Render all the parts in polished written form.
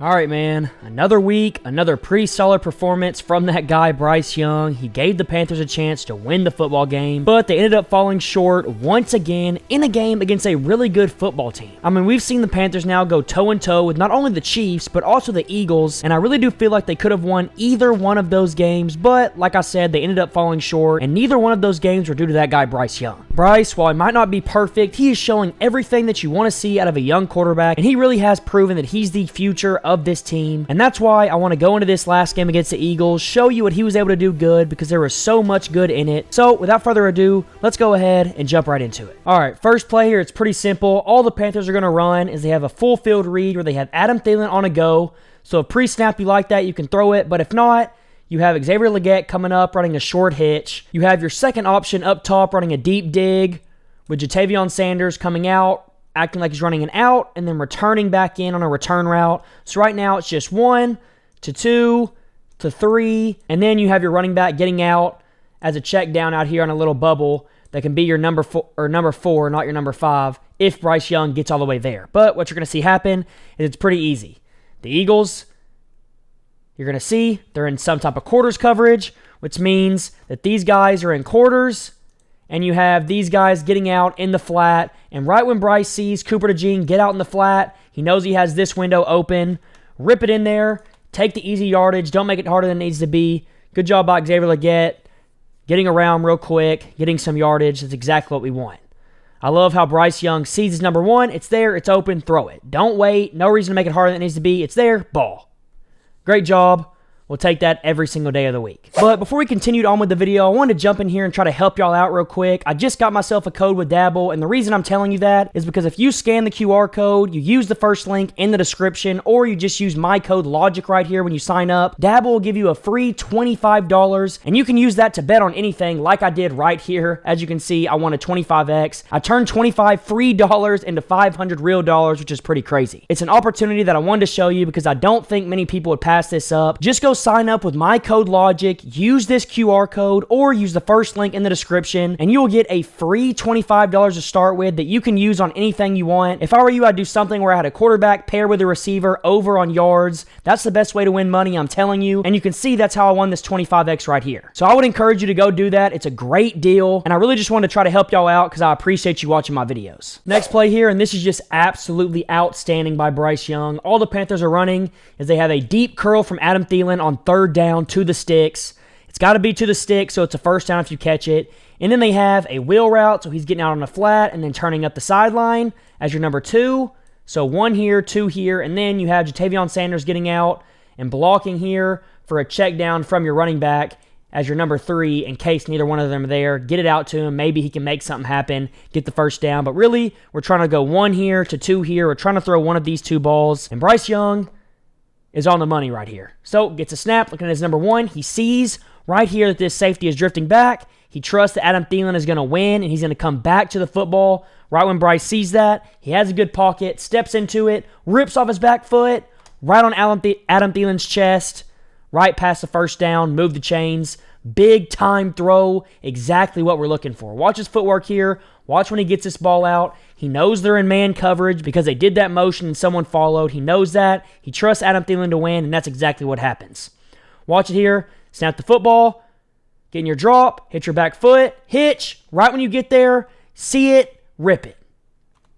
All right, man. Another week, another pretty solid performance from that guy, Bryce Young. He gave the Panthers a chance to win the football game, but they ended up falling short once again in a game against a really good football team. I mean, we've seen the Panthers now go toe-in-toe with not only the Chiefs, but also the Eagles, and I really do feel like they could have won either one of those games, but like I said, they ended up falling short, and neither one of those games were due to that guy, Bryce Young. Bryce, while he might not be perfect, he is showing everything that you want to see out of a young quarterback, and he really has proven that he's the future of this team. And that's why I want to go into this last game against the Eagles, show you what he was able to do good, because there was so much good in it. So without further ado, let's go ahead and jump right into it. All right, first play here, it's pretty simple. All the Panthers are going to run is they have a full field read where they have Adam Thielen on a go. So if pre-snap you like that, you can throw it, but if not, you have Xavier Legget coming up, running a short hitch. You have your second option up top, running a deep dig, with Ja'Tavion Sanders coming out, acting like he's running an out, and then returning back in on a return route. So right now, it's just 1 to 2 to 3, and then you have your running back getting out as a check down out here on a little bubble that can be your number 4, not your number 5, if Bryce Young gets all the way there. But what you're going to see happen is it's pretty easy. The Eagles, you're going to see they're in some type of quarters coverage, which means that these guys are in quarters, and you have these guys getting out in the flat. And right when Bryce sees Cooper DeJean get out in the flat, he knows he has this window open. Rip it in there. Take the easy yardage. Don't make it harder than it needs to be. Good job by Xavier Legget. Getting around real quick. Getting some yardage. That's exactly what we want. I love how Bryce Young sees his number 1. It's there. It's open. Throw it. Don't wait. No reason to make it harder than it needs to be. It's there. Ball. Great job. We'll take that every single day of the week. But before we continued on with the video, I wanted to jump in here and try to help y'all out real quick. I just got myself a code with Dabble, and the reason I'm telling you that is because if you scan the QR code, you use the first link in the description, or you just use my code LOGIC right here when you sign up, Dabble will give you a free $25, and you can use that to bet on anything like I did right here. As you can see, I won a 25x. I turned 25 free dollars into 500 real dollars, which is pretty crazy. It's an opportunity that I wanted to show you because I don't think many people would pass this up. Just go sign up with my code LOGIC, use this QR code, or use the first link in the description, and you will get a free $25 to start with that you can use on anything you want. If I were you, I'd do something where I had a quarterback pair with a receiver over on yards. That's the best way to win money, I'm telling you, and you can see that's how I won this 25x right here. So I would encourage you to go do that. It's a great deal, and I really just wanted to try to help y'all out because I appreciate you watching my videos. Next play here, and this is just absolutely outstanding by Bryce Young. All the Panthers are running is they have a deep curl from Adam Thielen on third down to the sticks. It's got to be to the stick, so it's a first down if you catch it. And then they have a wheel route, so he's getting out on the flat and then turning up the sideline as your number 2. So 1 here, 2 here, and then you have Ja'Tavion Sanders getting out and blocking here for a check down from your running back as your number 3 in case neither one of them are there. Get it out to him. Maybe he can make something happen, get the first down. But really, we're trying to go 1 here to 2 here. We're trying to throw one of these 2 balls. And Bryce Young is on the money right here. So gets a snap, looking at his number 1. He sees right here that this safety is drifting back. He trusts that Adam Thielen is going to win, and he's going to come back to the football. Right when Bryce sees that, he has a good pocket, steps into it, rips off his back foot, right on Adam Thielen's chest, right past the first down, move the chains. Big time throw, exactly what we're looking for. Watch his footwork here. Watch when he gets this ball out. He knows they're in man coverage because they did that motion and someone followed. He knows that. He trusts Adam Thielen to win, and that's exactly what happens. Watch it here. Snap the football. Get in your drop. Hit your back foot. Hitch. Right when you get there, see it, rip it.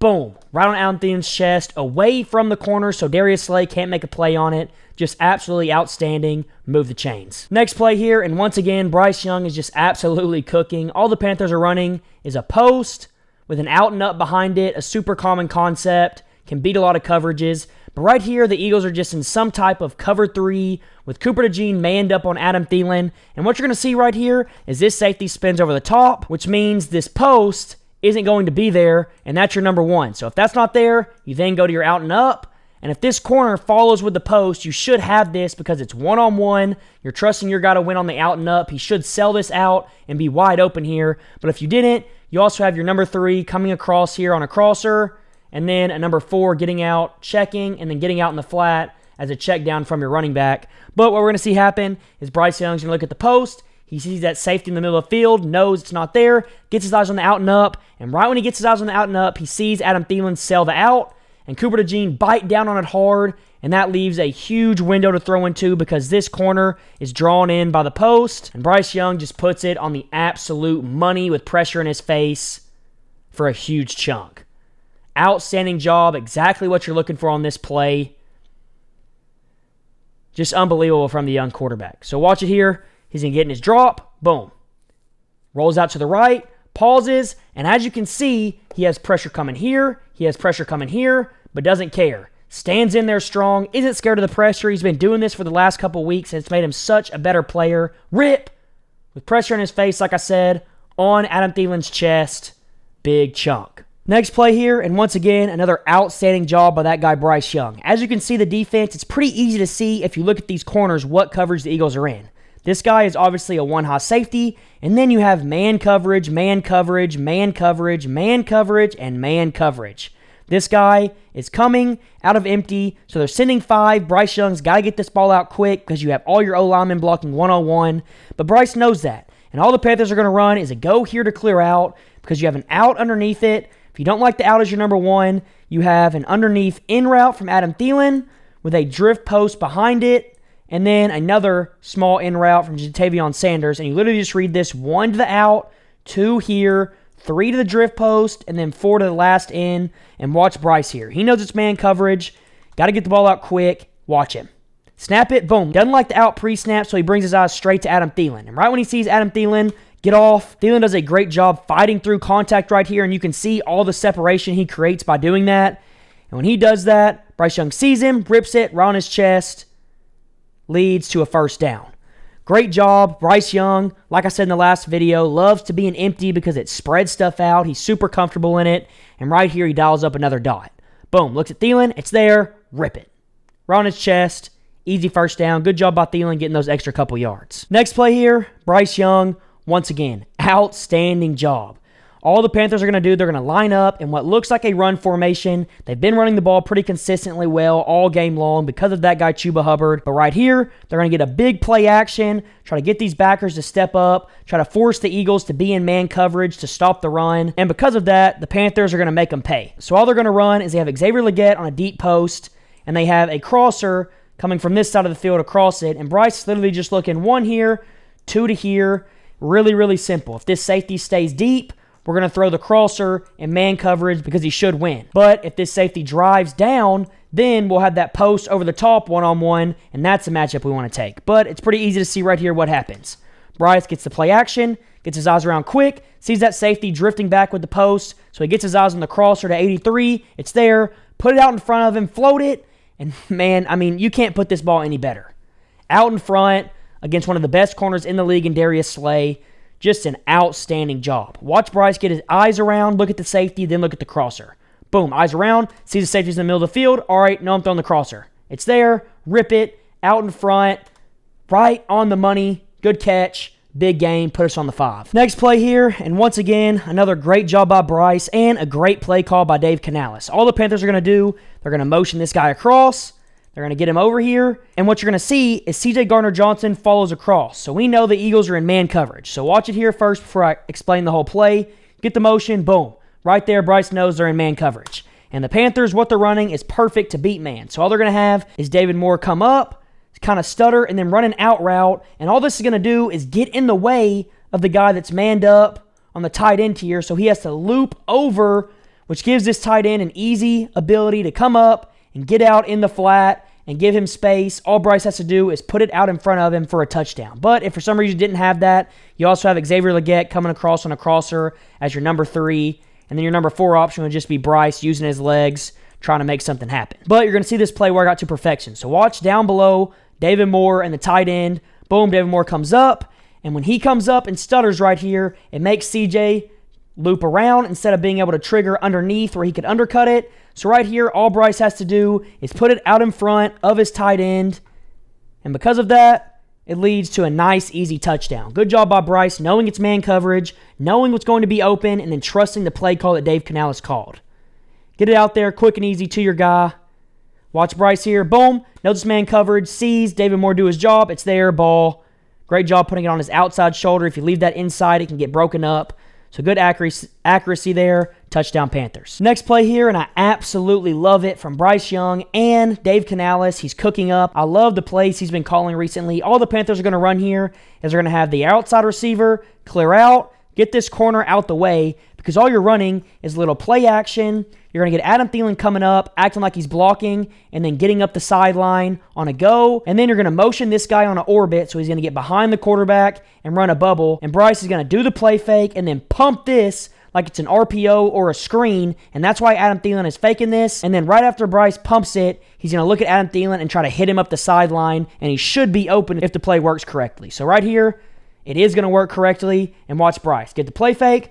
Boom. Right on Adam Thielen's chest, away from the corner so Darius Slay can't make a play on it. Just absolutely outstanding. Move the chains. Next play here, and once again, Bryce Young is just absolutely cooking. All the Panthers are running is a post with an out and up behind it, a super common concept, can beat a lot of coverages. But right here, the Eagles are just in some type of cover 3 with Cooper DeJean manned up on Adam Thielen. And what you're going to see right here is this safety spins over the top, which means this post isn't going to be there, and that's your number 1. So if that's not there, you then go to your out and up. And if this corner follows with the post, you should have this because it's one-on-one. You're trusting your guy to win on the out and up. He should sell this out and be wide open here. But if you didn't, you also have your number 3 coming across here on a crosser, and then a number 4 getting out, checking, and then getting out in the flat as a check down from your running back. But what we're going to see happen is Bryce Young's going to look at the post. He sees that safety in the middle of the field, knows it's not there, gets his eyes on the out and up, and right when he gets his eyes on the out and up, he sees Adam Thielen sell the out, and Cooper DeJean bite down on it hard, and that leaves a huge window to throw into because this corner is drawn in by the post, and Bryce Young just puts it on the absolute money with pressure in his face for a huge chunk. Outstanding job, exactly what you're looking for on this play. Just unbelievable from the young quarterback. So watch it here. He's going to get in his drop. Boom. Rolls out to the right, pauses, and as you can see, he has pressure coming here, he has pressure coming here, but doesn't care. Stands in there strong, isn't scared of the pressure. He's been doing this for the last couple weeks, and it's made him such a better player. Rip! With pressure in his face, like I said, on Adam Thielen's chest. Big chunk. Next play here, and once again, another outstanding job by that guy, Bryce Young. As you can see, the defense, it's pretty easy to see if you look at these corners what coverage the Eagles are in. This guy is obviously a one-high safety, and then you have man coverage, man coverage, man coverage, man coverage, and man coverage. This guy is coming out of empty, so they're sending 5. Bryce Young's got to get this ball out quick because you have all your O-linemen blocking one-on-one, but Bryce knows that. And all the Panthers are going to run is a go here to clear out because you have an out underneath it. If you don't like the out as your number 1, you have an underneath in route from Adam Thielen with a drift post behind it, and then another small in route from Ja'Tavion Sanders. And you literally just read this 1 to the out, 2 here, 3 to the drift post, and then 4 to the last in. And watch Bryce here. He knows it's man coverage. Got to get the ball out quick. Watch him. Snap it. Boom. Doesn't like the out pre-snap, so he brings his eyes straight to Adam Thielen. And right when he sees Adam Thielen get off, Thielen does a great job fighting through contact right here, and you can see all the separation he creates by doing that. And when he does that, Bryce Young sees him, rips it right on his chest, leads to a first down. Great job. Bryce Young, like I said in the last video, loves to be an empty because it spreads stuff out. He's super comfortable in it. And right here, he dials up another dot. Boom. Looks at Thielen. It's there. Rip it. Right on his chest. Easy first down. Good job by Thielen getting those extra couple yards. Next play here, Bryce Young, once again, outstanding job. All the Panthers are going to do, they're going to line up in what looks like a run formation. They've been running the ball pretty consistently well all game long because of that guy Chuba Hubbard. But right here, they're going to get a big play action, try to get these backers to step up, try to force the Eagles to be in man coverage to stop the run. And because of that, the Panthers are going to make them pay. So all they're going to run is they have Xavier Legget on a deep post, and they have a crosser coming from this side of the field across it. And Bryce is literally just looking 1 here, 2 to here. Really, really simple. If this safety stays deep, we're going to throw the crosser in man coverage because he should win. But if this safety drives down, then we'll have that post over the top one-on-one, and that's the matchup we want to take. But it's pretty easy to see right here what happens. Bryce gets the play action, gets his eyes around quick, sees that safety drifting back with the post, so he gets his eyes on the crosser to 83. It's there. Put it out in front of him, float it, and man, I mean, you can't put this ball any better. Out in front against one of the best corners in the league in Darius Slay. Just an outstanding job. Watch Bryce get his eyes around, look at the safety, then look at the crosser. Boom, eyes around, sees the safety's in the middle of the field. All right, no, I'm throwing the crosser. It's there, rip it, out in front, right on the money. Good catch, big game, put us on the 5. Next play here, and once again, another great job by Bryce and a great play call by Dave Canales. All the Panthers are going to do, they're going to motion this guy across. They're going to get him over here, and what you're going to see is C.J. Gardner-Johnson follows across. So we know the Eagles are in man coverage. So watch it here first before I explain the whole play. Get the motion, boom. Right there, Bryce knows they're in man coverage. And the Panthers, what they're running is perfect to beat man. So all they're going to have is David Moore come up, kind of stutter, and then run an out route. And all this is going to do is get in the way of the guy that's manned up on the tight end tier. So he has to loop over, which gives this tight end an easy ability to come up and get out in the flat and give him space. All Bryce has to do is put it out in front of him for a touchdown. But if for some reason you didn't have that, you also have Xavier Legget coming across on a crosser as your number 3. And then your number 4 option would just be Bryce using his legs, trying to make something happen. But you're going to see this play work out to perfection. So watch down below, David Moore and the tight end. Boom, David Moore comes up. And when he comes up and stutters right here, it makes CJ loop around instead of being able to trigger underneath where he could undercut it. So right here, all Bryce has to do is put it out in front of his tight end. And because of that, it leads to a nice, easy touchdown. Good job by Bryce, knowing it's man coverage, knowing what's going to be open, and then trusting the play call that Dave Canales called. Get it out there quick and easy to your guy. Watch Bryce here. Boom. Knows it's man coverage. Sees David Moore do his job. It's there. Ball. Great job putting it on his outside shoulder. If you leave that inside, it can get broken up. So good accuracy there. Touchdown Panthers. Next play here, and I absolutely love it from Bryce Young and Dave Canales. He's cooking up. I love the plays he's been calling recently. All the Panthers are going to run here is they're going to have the outside receiver clear out, get this corner out the way, because all you're running is a little play action. You're going to get Adam Thielen coming up, acting like he's blocking, and then getting up the sideline on a go. And then you're going to motion this guy on an orbit, so he's going to get behind the quarterback and run a bubble. And Bryce is going to do the play fake and then pump this like it's an RPO or a screen, and that's why Adam Thielen is faking this. And then right after Bryce pumps it, he's going to look at Adam Thielen and try to hit him up the sideline, and he should be open if the play works correctly. So right here, it is going to work correctly, and watch Bryce. Get the play fake,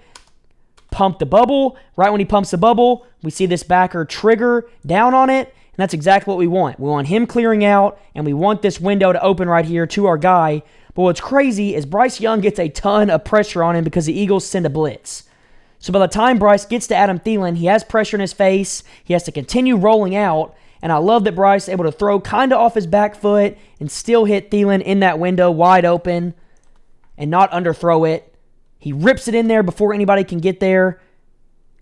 pump the bubble. Right when he pumps the bubble, we see this backer trigger down on it, and that's exactly what we want. We want him clearing out, and we want this window to open right here to our guy. But what's crazy is Bryce Young gets a ton of pressure on him because the Eagles send a blitz. So by the time Bryce gets to Adam Thielen, he has pressure in his face. He has to continue rolling out. And I love that Bryce is able to throw kind of off his back foot and still hit Thielen in that window wide open and not underthrow it. He rips it in there before anybody can get there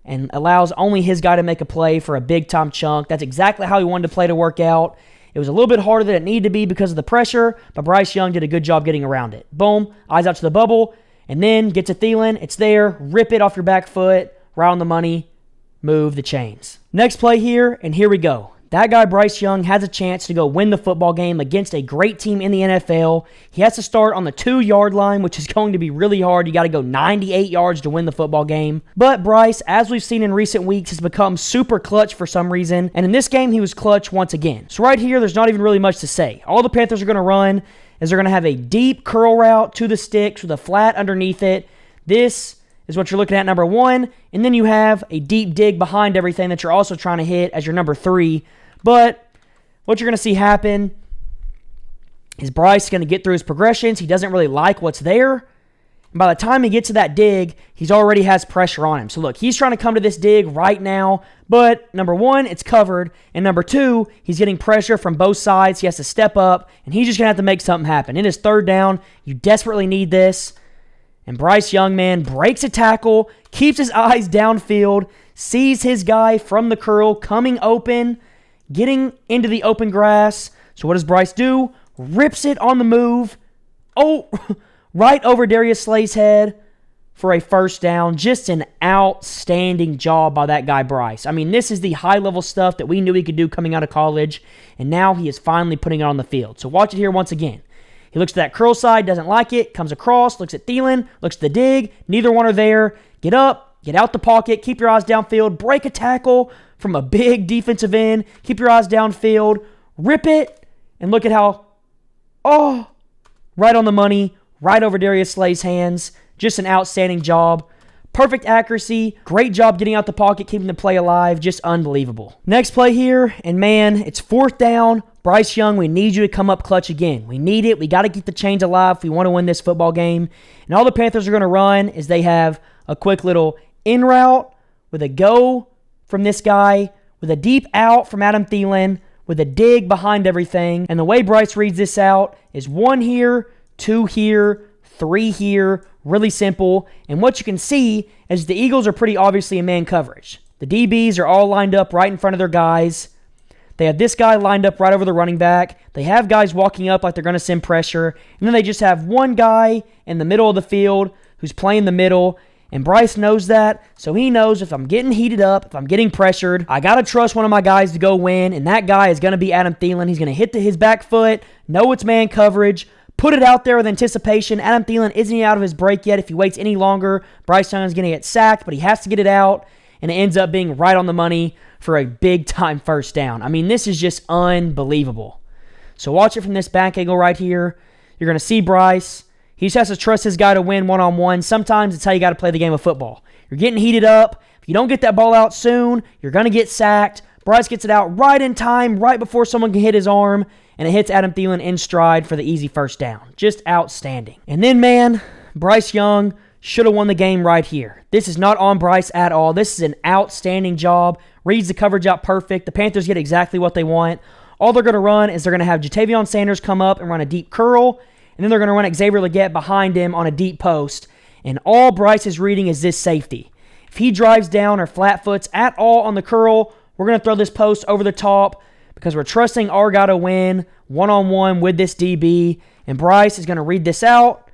and allows only his guy to make a play for a big-time chunk. That's exactly how he wanted the play to work out. It was a little bit harder than it needed to be because of the pressure, but Bryce Young did a good job getting around it. Boom, eyes out to the bubble. And then get to Thielen, it's there, rip it off your back foot, right on the money, move the chains. Next play here, and here we go. That guy, Bryce Young, has a chance to go win the football game against a great team in the NFL. He has to start on the 2-yard line, which is going to be really hard. You got to go 98 yards to win the football game. But Bryce, as we've seen in recent weeks, has become super clutch for some reason. And in this game, he was clutch once again. So right here, there's not even really much to say. All the Panthers are going to run is they're going to have a deep curl route to the sticks with a flat underneath it. This is what you're looking at, number 1. And then you have a deep dig behind everything that you're also trying to hit as your number 3. But what you're going to see happen is Bryce is going to get through his progressions. He doesn't really like what's there. And by the time he gets to that dig, he's already has pressure on him. So look, he's trying to come to this dig right now. But number 1, it's covered. And number 2, he's getting pressure from both sides. He has to step up. And he's just going to have to make something happen. It is 3rd down. You desperately need this. And Bryce Young, man, breaks a tackle, keeps his eyes downfield, sees his guy from the curl coming open, getting into the open grass. So what does Bryce do? Rips it on the move. Oh, right over Darius Slay's head for a 1st down. Just an outstanding job by that guy, Bryce. I mean, this is the high-level stuff that we knew he could do coming out of college, and now he is finally putting it on the field. So watch it here once again. He looks to that curl side, doesn't like it, comes across, looks at Thielen, looks at the dig. Neither one are there. Get up, get out the pocket, keep your eyes downfield, break a tackle from a big defensive end, keep your eyes downfield, rip it, and look at how, right on the money, right over Darius Slay's hands. Just an outstanding job. Perfect accuracy. Great job getting out the pocket, keeping the play alive. Just unbelievable. Next play here, and man, it's 4th down. Bryce Young, we need you to come up clutch again. We need it. We got to keep the chains alive if we want to win this football game. And all the Panthers are going to run is they have a quick little in route with a go from this guy, with a deep out from Adam Thielen, with a dig behind everything. And the way Bryce reads this out is 1 here, 2 here, 3 here. Really simple. And what you can see is the Eagles are pretty obviously in man coverage. The DBs are all lined up right in front of their guys. They have this guy lined up right over the running back. They have guys walking up like they're going to send pressure. And then they just have one guy in the middle of the field who's playing the middle. And Bryce knows that, so he knows if I'm getting heated up, if I'm getting pressured, I got to trust one of my guys to go win, and that guy is going to be Adam Thielen. He's going to hit his back foot, know it's man coverage, put it out there with anticipation. Adam Thielen isn't out of his break yet. If he waits any longer, Bryce Young is going to get sacked, but he has to get it out, and it ends up being right on the money for a big-time 1st down. I mean, this is just unbelievable. So watch it from this back angle right here. You're going to see Bryce. He just has to trust his guy to win one-on-one. Sometimes it's how you got to play the game of football. You're getting heated up. If you don't get that ball out soon, you're going to get sacked. Bryce gets it out right in time, right before someone can hit his arm, and it hits Adam Thielen in stride for the easy 1st down. Just outstanding. And then, man, Bryce Young should have won the game right here. This is not on Bryce at all. This is an outstanding job. Reads the coverage out perfect. The Panthers get exactly what they want. All they're going to run is they're going to have Jatavion Sanders come up and run a deep curl, and then they're going to run Xavier Legget behind him on a deep post. And all Bryce is reading is this safety. If he drives down or flat foots at all on the curl, we're going to throw this post over the top because we're trusting our guy to win one-on-one with this DB. And Bryce is going to read this out.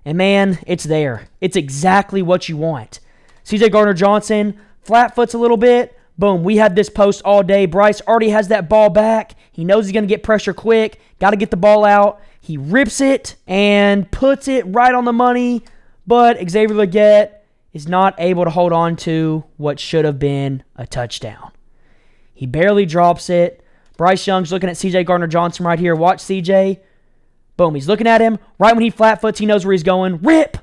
And man, it's there. It's exactly what you want. CJ Gardner-Johnson flat foots a little bit. Boom, we had this post all day. Bryce already has that ball back. He knows he's going to get pressure quick. Got to get the ball out. He rips it and puts it right on the money. But Xavier Legget is not able to hold on to what should have been a touchdown. He barely drops it. Bryce Young's looking at CJ Gardner-Johnson right here. Watch CJ. Boom, he's looking at him. Right when he flat foots, he knows where he's going. Rip!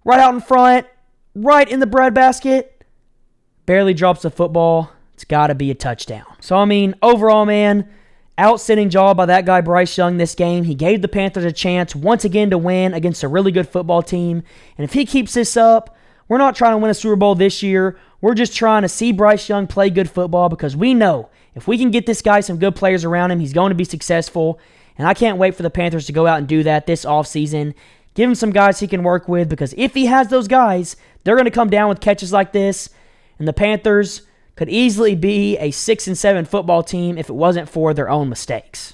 Right out in front. Right in the breadbasket. Barely drops the football. It's got to be a touchdown. So, I mean, overall, man, outstanding job by that guy Bryce Young this game. He gave the Panthers a chance once again to win against a really good football team. And if he keeps this up, we're not trying to win a Super Bowl this year. We're just trying to see Bryce Young play good football because we know if we can get this guy some good players around him, he's going to be successful. And I can't wait for the Panthers to go out and do that this offseason. Give him some guys he can work with because if he has those guys, they're going to come down with catches like this. And the Panthers could easily be a 6-7 football team if it wasn't for their own mistakes.